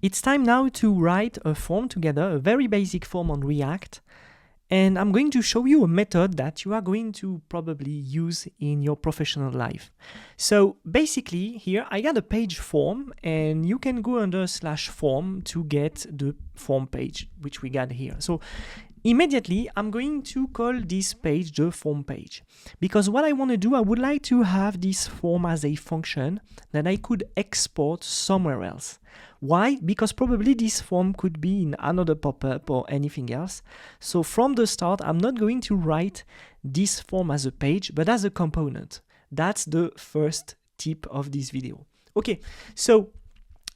It's time now to write a form together, a very basic form on React. And I'm going to show you a method that you are going to probably use in your professional life. So basically here I got a page form, and you can go under /form to get the form page, which we got here. So immediately I'm going to call this page the form page, because what I want to do, I would like to have this form as a function that I could export somewhere else. Why? Because probably this form could be in another pop-up or anything else. So from the start, I'm not going to write this form as a page, but as a component. That's the first tip of this video. Okay, so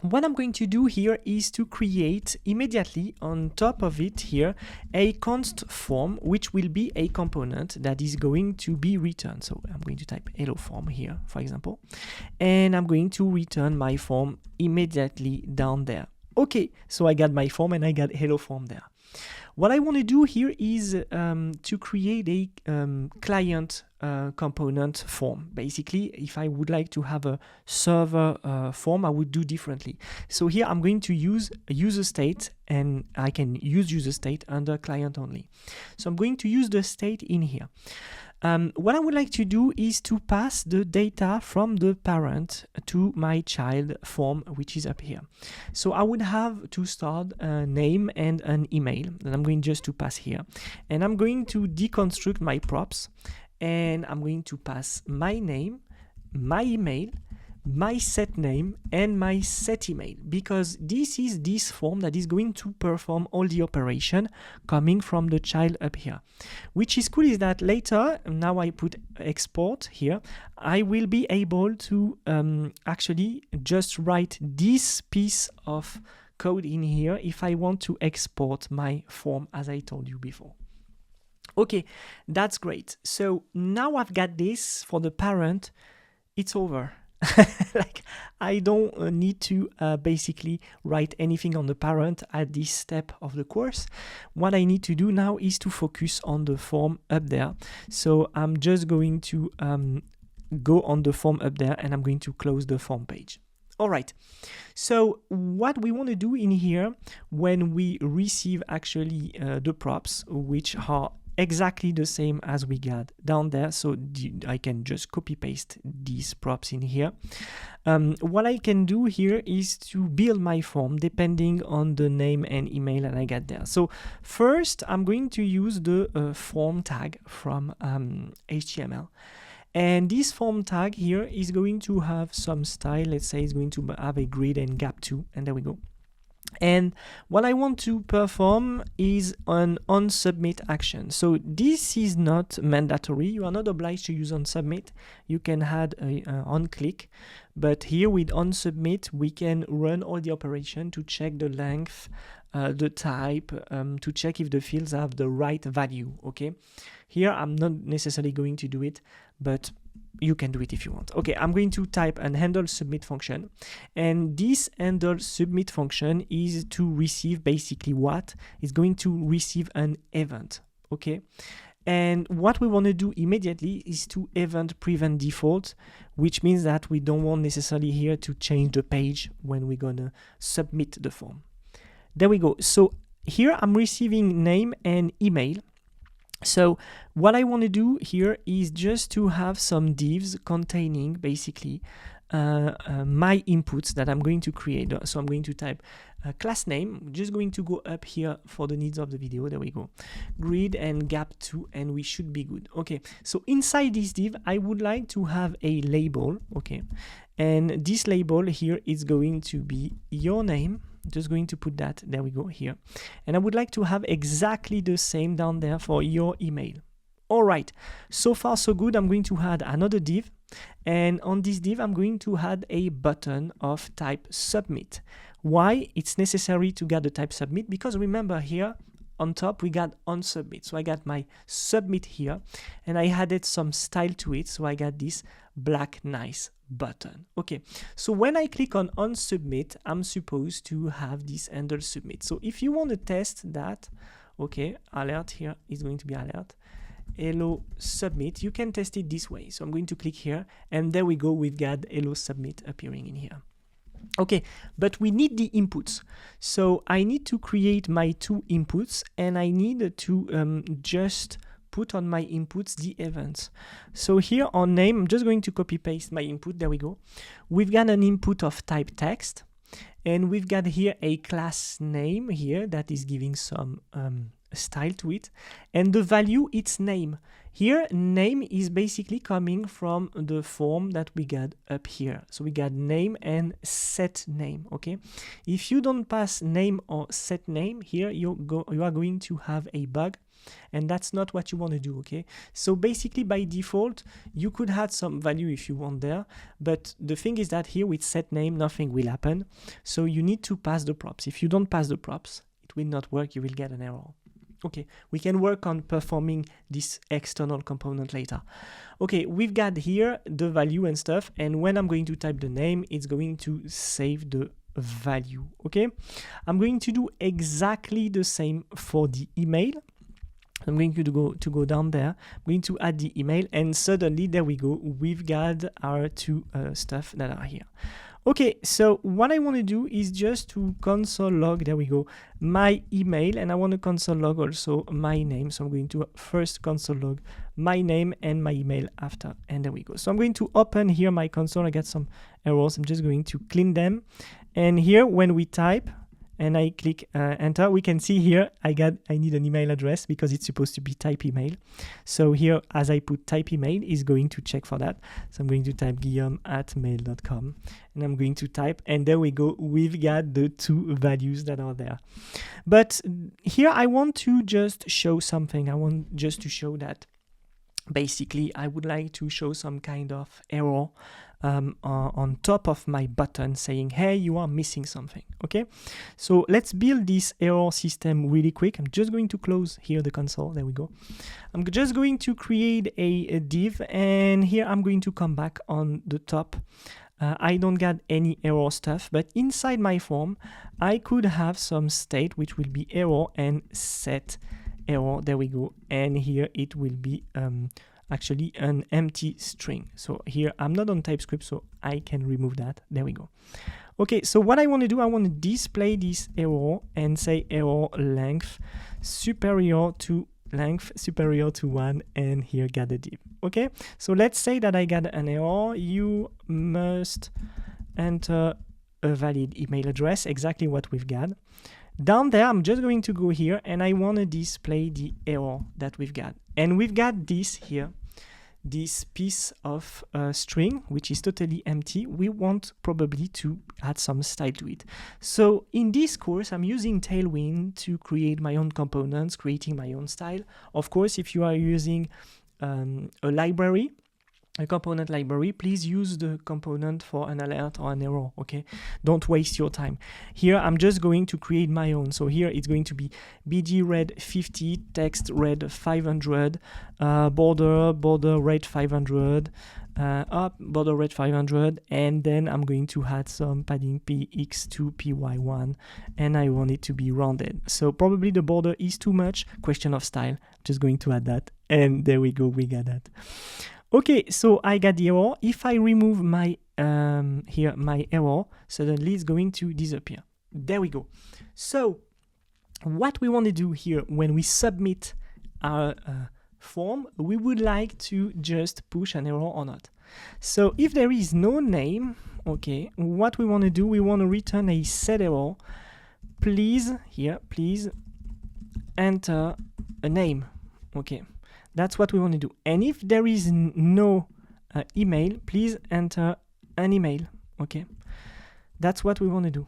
what I'm going to do here is to create immediately on top of it here a const form, which will be a component that is going to be returned. So I'm going to type hello form here, for example, and I'm going to return my form immediately down there. Okay, so I got my form and I got hello form there. What I want to do here is to create a client component form. Basically, if I would like to have a server form, I would do differently. So here I'm going to use a user state, and I can use user state under client only. So I'm going to use the state in here. What I would like to do is to pass the data from the parent to my child form, which is up here. So I would have to start a name and an email that I'm going just to pass here. And I'm going to deconstruct my props, and I'm going to pass my name, my email, my set name, and my set email, because this is this form that is going to perform all the operation coming from the child up here. Which is cool is that later, now I put export here, I will be able to actually just write this piece of code in here if I want to export my form, as I told you before. Okay, that's great. So now I've got this for the parent, it's over. Like, I don't need to basically write anything on the parent at this step of the course. What I need to do now is to focus on the form up there. So I'm just going to go on the form up there, and I'm going to close the form page. All right, so what we want to do in here when we receive actually the props, which are exactly the same as we got down there, so I can just copy paste these props in here. What I can do here is to build my form depending on the name and email that I got there. So first I'm going to use the form tag from HTML. And this form tag here is going to have some style. Let's say it's going to have a grid and gap 2, and there we go. And what I want to perform is an onSubmit action. So this is not mandatory. You are not obliged to use onSubmit. You can add a onClick, but here with onSubmit, we can run all the operation to check the length, the type, to check if the fields have the right value. Okay, here I'm not necessarily going to do it, but you can do it if you want. Okay, I'm going to type an handle submit function, and this handle submit function is to receive basically what? It's going to receive an event. Okay, and what we want to do immediately is to event prevent default, which means that we don't want necessarily here to change the page when we're gonna submit the form. There we go. So here I'm receiving name and email. So what I want to do here is just to have some divs containing basically my inputs that I'm going to create. So I'm going to type class name. I'm just going to go up here for the needs of the video. There we go. Grid and gap 2, and we should be good. Okay, so inside this div, I would like to have a label. Okay, and this label here is going to be your name. Just going to put that, there we go, here. And I would like to have exactly the same down there for your email. All right, so far so good. I'm going to add another div, and on this div I'm going to add a button of type submit. Why? It's necessary to get the type submit, because remember here on top we got onSubmit. So I got my submit here, and I added some style to it, so I got this black nice button. Okay, so when I click on onSubmit, I'm supposed to have this handle submit. So if you want to test that, okay, alert here is going to be alert hello submit. You can test it this way. So I'm going to click here, and there we go, we've got hello submit appearing in here. Okay, but we need the inputs. So I need to create my 2 inputs, and I need to just put on my inputs the events. So here on name, I'm just going to copy paste my input. There we go. We've got an input of type text, and we've got here a class name here that is giving some style to it, and the value, it's name. Here, name is basically coming from the form that we got up here. So we got name and set name, okay? If you don't pass name or set name, here you are going to have a bug, and that's not what you want to do, okay? So basically by default, you could add some value if you want there, but the thing is that here with set name, nothing will happen. So you need to pass the props. If you don't pass the props, it will not work, you will get an error. Okay, we can work on performing this external component later. Okay, we've got here the value and stuff, and when I'm going to type the name, it's going to save the value, okay? I'm going to do exactly the same for the email. I'm going to go down there, I'm going to add the email, and suddenly, there we go, we've got our 2 stuff that are here. Okay, so what I want to do is just to console log, there we go, my email, and I want to console log also my name. So I'm going to first console log my name and my email after, and there we go. So I'm going to open here my console. I got some errors. I'm just going to clean them. And here when we type, and I click enter, we can see here I need an email address because it's supposed to be type email. So here, as I put type email, is going to check for that. So I'm going to type guillaume@mail.com, and I'm going to type, and there we go, we've got the 2 values that are there. But here I want to just show something. I want just to show that basically I would like to show some kind of error on top of my button saying, hey, you are missing something. Okay, so let's build this error system really quick. I'm just going to close here the console. There we go. I'm just going to create a div, and here I'm going to come back on the top. I don't got any error stuff, but inside my form I could have some state which will be error and set error. There we go, and here it will be actually an empty string. So here I'm not on TypeScript, so I can remove that. There we go. Okay, so what I want to do, I want to display this error and say error length superior to 1, and here got a div. Okay, so let's say that I got an error. You must enter a valid email address, exactly what we've got. Down there, I'm just going to go here, and I want to display the error that we've got. And we've got this here, this piece of string, which is totally empty. We want probably to add some style to it. So in this course, I'm using Tailwind to create my own components, creating my own style. Of course, if you are using a library, a component library, please use the component for an alert or an error, okay? Don't waste your time. Here, I'm just going to create my own. So here, it's going to be bg red 50, text red 500, border red 500, border red 500, and then I'm going to add some padding px2, py1, and I want it to be rounded. So probably the border is too much, question of style. Just going to add that, and there we go, we got that. Okay, so I got the error. If I remove my here my error, suddenly it's going to disappear. There we go. So what we want to do here when we submit our form, we would like to just push an error or not. So if there is no name, okay, what we want to do, we want to return a set error. Please enter a name. Okay. That's what we want to do. And if there is no email, please enter an email. Okay, that's what we want to do.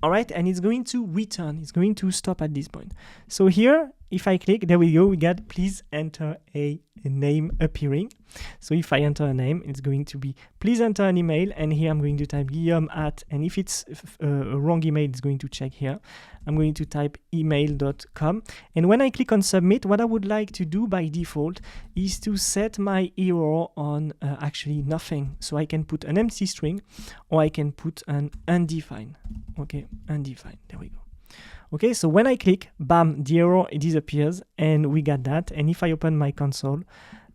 All right, and it's going to return. It's going to stop at this point. So here, if I click, there we go. We got please enter a name appearing. So if I enter a name, it's going to be please enter an email. And here I'm going to type Guillaume at, and if it's a wrong email, it's going to check here. I'm going to type email.com. And when I click on submit, what I would like to do by default is to set my error on actually nothing. So I can put an empty string, or I can put an undefined. Okay, undefined. There we go. Okay, so when I click, bam, the error it disappears, and we got that. And if I open my console,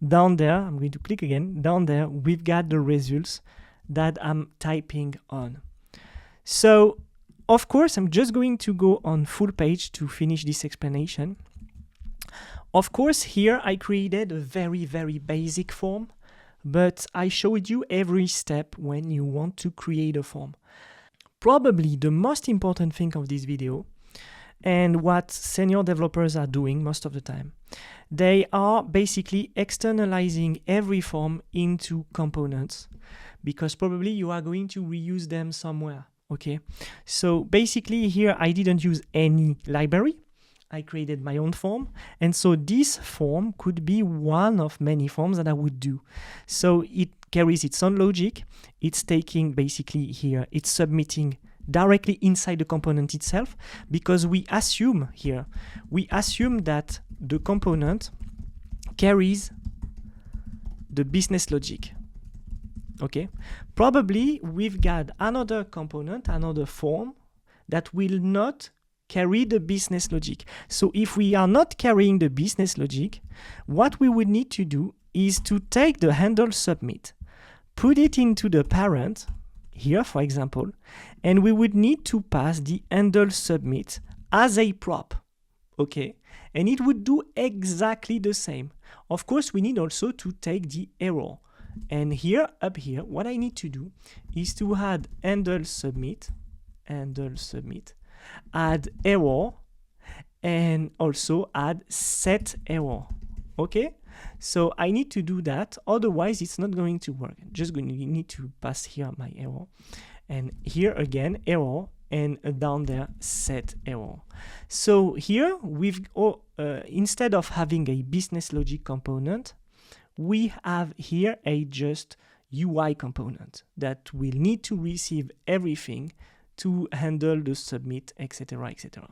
down there, I'm going to click again, down there, we've got the results that I'm typing on. So, of course, I'm just going to go on full page to finish this explanation. Of course, here I created a very, very basic form, but I showed you every step when you want to create a form. Probably the most important thing of this video, and what senior developers are doing most of the time, they are basically externalizing every form into components, because probably you are going to reuse them somewhere. Okay, so basically here I didn't use any library. I created my own form, and so this form could be one of many forms that I would do. So it carries its own logic. It's taking basically here, it's submitting directly inside the component itself, because we assume that the component carries the business logic. Okay, probably we've got another component, another form that will not carry the business logic. So if we are not carrying the business logic, what we would need to do is to take the handle submit, put it into the parent here, for example, and we would need to pass the handle submit as a prop. Okay, and it would do exactly the same. Of course, we need also to take the error. And here, up here, what I need to do is to add handle submit, add error, and also add set error. Okay, so I need to do that, otherwise it's not going to work. I'm just going to need to pass here my error, and here again error, and down there set error. So here we've instead of having a business logic component, we have here a just UI component that will need to receive everything to handle the submit, etc., etc.